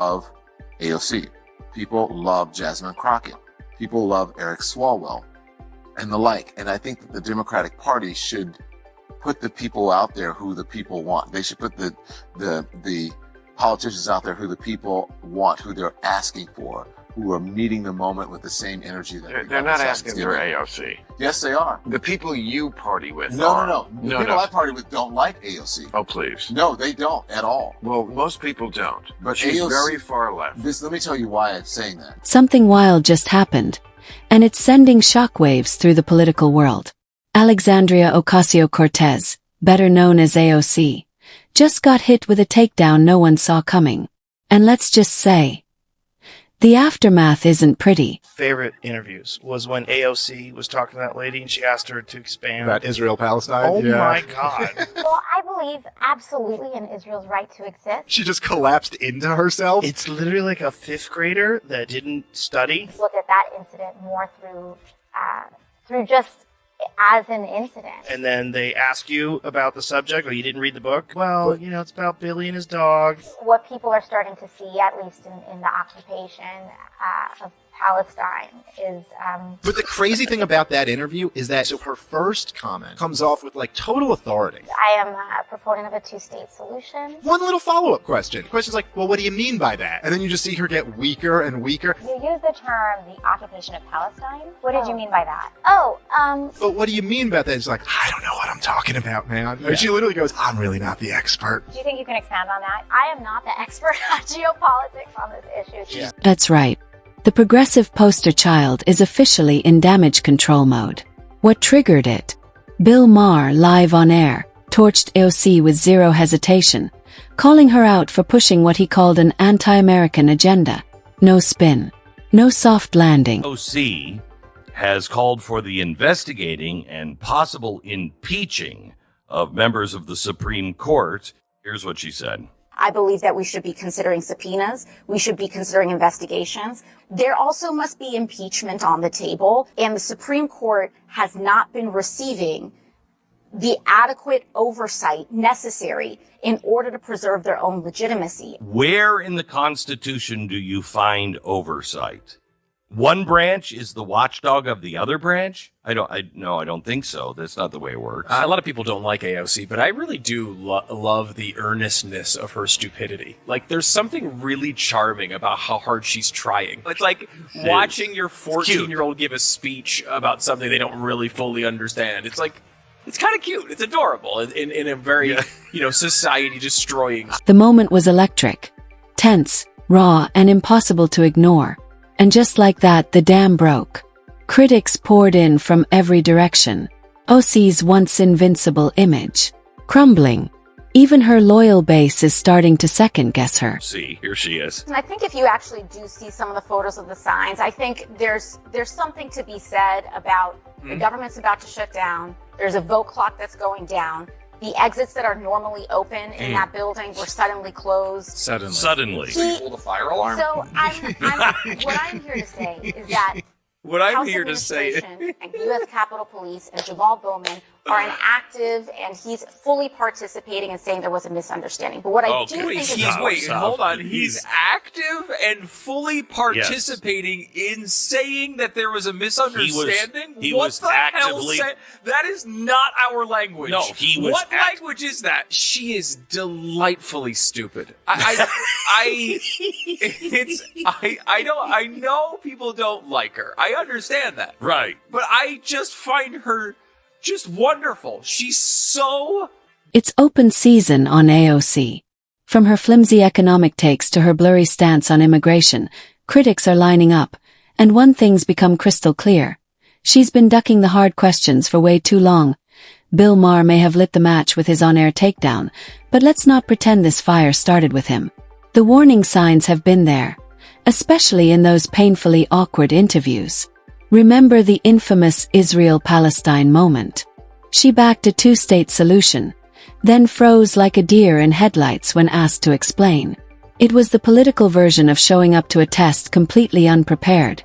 of AOC. People love Jasmine Crockett. People love Eric Swalwell and the like. And I think that the Democratic Party should put the people out there who the people want. They should put the politicians out there who the people want, who they're asking for, who are meeting the moment with the same energy that they're not asking for AOC. Yes, they are. The people you party with No. The people I party with don't like AOC. Oh, please. No, they don't at all. Well, most people don't. But she's AOC, very far left. Let me tell you why I'm saying that. Something wild just happened, and it's sending shockwaves through the political world. Alexandria Ocasio-Cortez, better known as AOC, just got hit with a takedown no one saw coming. And let's just say, the aftermath isn't pretty. Favorite interviews was when AOC was talking to that lady and she asked her to expand. About Israel-Palestine? Oh my God. Well, I believe absolutely in Israel's right to exist. She just collapsed into herself? It's literally like a fifth grader that didn't study. Look at that incident more through just as an incident. And then they ask you about the subject, or you didn't read the book. Well, it's about Billy and his dog. What people are starting to see, at least in the occupation of Palestine, is... But the crazy thing about that interview is that her first comment comes off with, total authority. I am a proponent of a two-state solution. One little follow-up question. The question's like, well, what do you mean by that? And then you just see her get weaker and weaker. You use the term the occupation of Palestine. What did you mean by that? But what do you mean about that? It's like, I don't know what I'm talking about, man. Yeah. And she literally goes, I'm really not the expert. Do you think you can expand on that? I am not the expert on geopolitics on this issue. Yeah. That's right. The progressive poster child is officially in damage control mode. What triggered it? Bill Maher, live on air, torched AOC with zero hesitation, calling her out for pushing what he called an anti-American agenda. No spin. No soft landing. AOC has called for the investigating and possible impeaching of members of the Supreme Court. Here's what she said. I believe that we should be considering subpoenas. We should be considering investigations. There also must be impeachment on the table, and the Supreme Court has not been receiving the adequate oversight necessary in order to preserve their own legitimacy. Where in the Constitution do you find oversight? One branch is the watchdog of the other branch? I don't think so. That's not the way it works. A lot of people don't like AOC, but I really do love the earnestness of her stupidity. There's something really charming about how hard she's trying. It's like watching your 14-year-old give a speech about something they don't really fully understand. It's kind of cute. It's adorable in a very, society-destroying. The moment was electric, tense, raw, and impossible to ignore. And just like that, the dam broke. Critics poured in from every direction. AOC's once invincible image crumbling. Even her loyal base is starting to second-guess her. See, here she is. And I think if you actually do see some of the photos of the signs, I think there's something to be said about the government's about to shut down. There's a vote clock that's going down. The exits that are normally open in that building were suddenly closed. Suddenly. Pull the fire alarm? So what I'm here to say is that House Administration and U.S. Capitol Police and Jamal Bowman are an active, and he's fully participating and saying there was a misunderstanding. But what I do think is... Hold on. He's active and fully participating in saying that there was a misunderstanding? He was actively... That is not our language. No, he was... What language is that? She is delightfully stupid. I know people don't like her. I understand that. Right. But I just find her just wonderful. She's so... It's open season on AOC. From her flimsy economic takes to her blurry stance on immigration, critics are lining up, and one thing's become crystal clear. She's been ducking the hard questions for way too long. Bill Maher may have lit the match with his on-air takedown, but let's not pretend this fire started with him. The warning signs have been there, especially in those painfully awkward interviews. Remember the infamous Israel-Palestine moment. She backed a two-state solution, then froze like a deer in headlights when asked to explain. It was the political version of showing up to a test completely unprepared.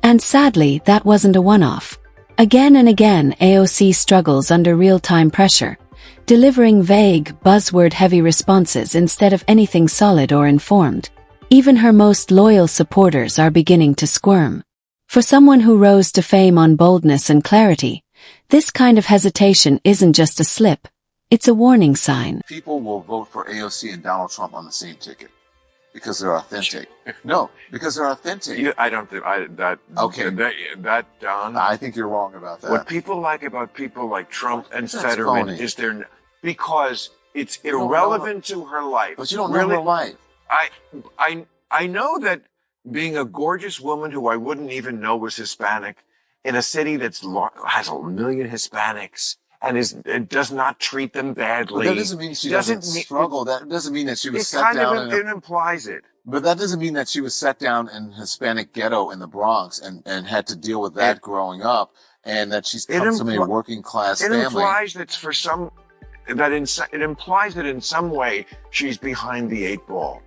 And sadly, that wasn't a one-off. Again and again, AOC struggles under real-time pressure, delivering vague, buzzword-heavy responses instead of anything solid or informed. Even her most loyal supporters are beginning to squirm. For someone who rose to fame on boldness and clarity, this kind of hesitation isn't just a slip, it's a warning sign. People will vote for AOC and Donald Trump on the same ticket because they're authentic. No, because they're authentic. I don't think that. Okay. That Don. I think you're wrong about that. What people like about people like Trump and That's Fetterman phony. is because it's don't know irrelevant to her life. But you don't Really, know her life. I know that being a gorgeous woman who I wouldn't even know was Hispanic in a city that's has 1 million Hispanics and it does not treat them badly. But that doesn't mean she doesn't struggle. That doesn't mean that she was It set kind down. of it implies it. But that doesn't mean that she was set down in a Hispanic ghetto in the Bronx and had to deal with that growing up, and that she's come from a working class It family. implies that it implies that in some way she's behind the 8 ball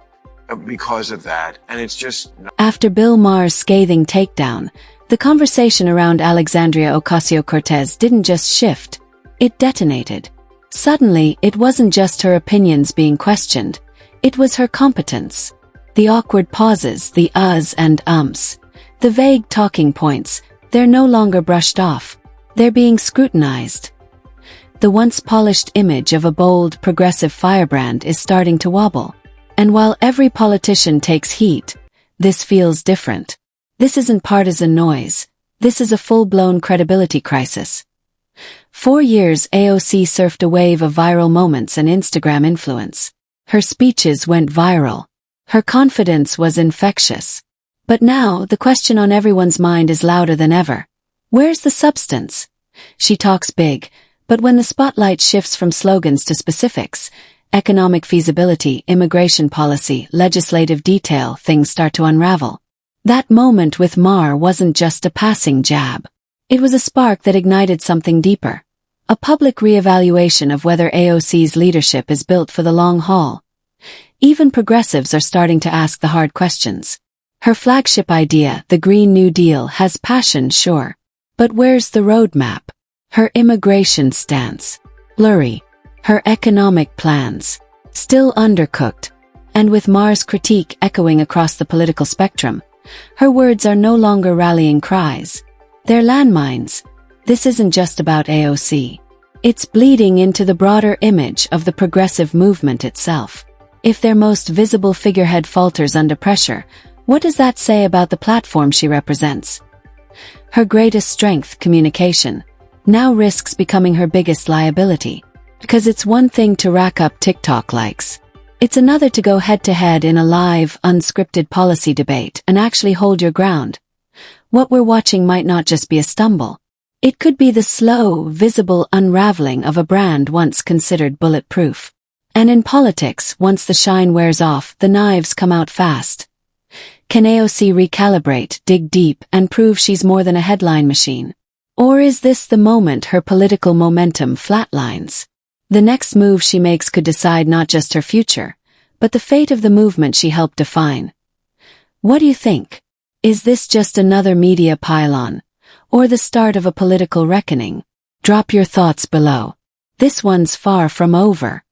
because of that, and it's just. After Bill Maher's scathing takedown, the conversation around Alexandria Ocasio-Cortez didn't just shift, it detonated. Suddenly, it wasn't just her opinions being questioned, it was her competence. The awkward pauses, the uhs and ums, the vague talking points, they're no longer brushed off. They're being scrutinized. The once polished image of a bold, progressive firebrand is starting to wobble. And while every politician takes heat, this feels different. This isn't partisan noise. This is a full-blown credibility crisis. 4 years AOC surfed a wave of viral moments and Instagram influence. Her speeches went viral. Her confidence was infectious. But now, the question on everyone's mind is louder than ever. Where's the substance? She talks big, but when the spotlight shifts from slogans to specifics, economic feasibility, immigration policy, legislative detail, things start to unravel. That moment with Maher wasn't just a passing jab. It was a spark that ignited something deeper. A public reevaluation of whether AOC's leadership is built for the long haul. Even progressives are starting to ask the hard questions. Her flagship idea, the Green New Deal, has passion, sure. But where's the roadmap? Her immigration stance? Blurry. Her economic plans? Still undercooked. And with Maher's critique echoing across the political spectrum, her words are no longer rallying cries. They're landmines. This isn't just about AOC. It's bleeding into the broader image of the progressive movement itself. If their most visible figurehead falters under pressure, what does that say about the platform she represents? Her greatest strength, communication, now risks becoming her biggest liability. Because it's one thing to rack up TikTok likes. It's another to go head-to-head in a live, unscripted policy debate and actually hold your ground. What we're watching might not just be a stumble. It could be the slow, visible unraveling of a brand once considered bulletproof. And in politics, once the shine wears off, the knives come out fast. Can AOC recalibrate, dig deep, and prove she's more than a headline machine? Or is this the moment her political momentum flatlines? The next move she makes could decide not just her future, but the fate of the movement she helped define. What do you think? Is this just another media pylon, or the start of a political reckoning? Drop your thoughts below. This one's far from over.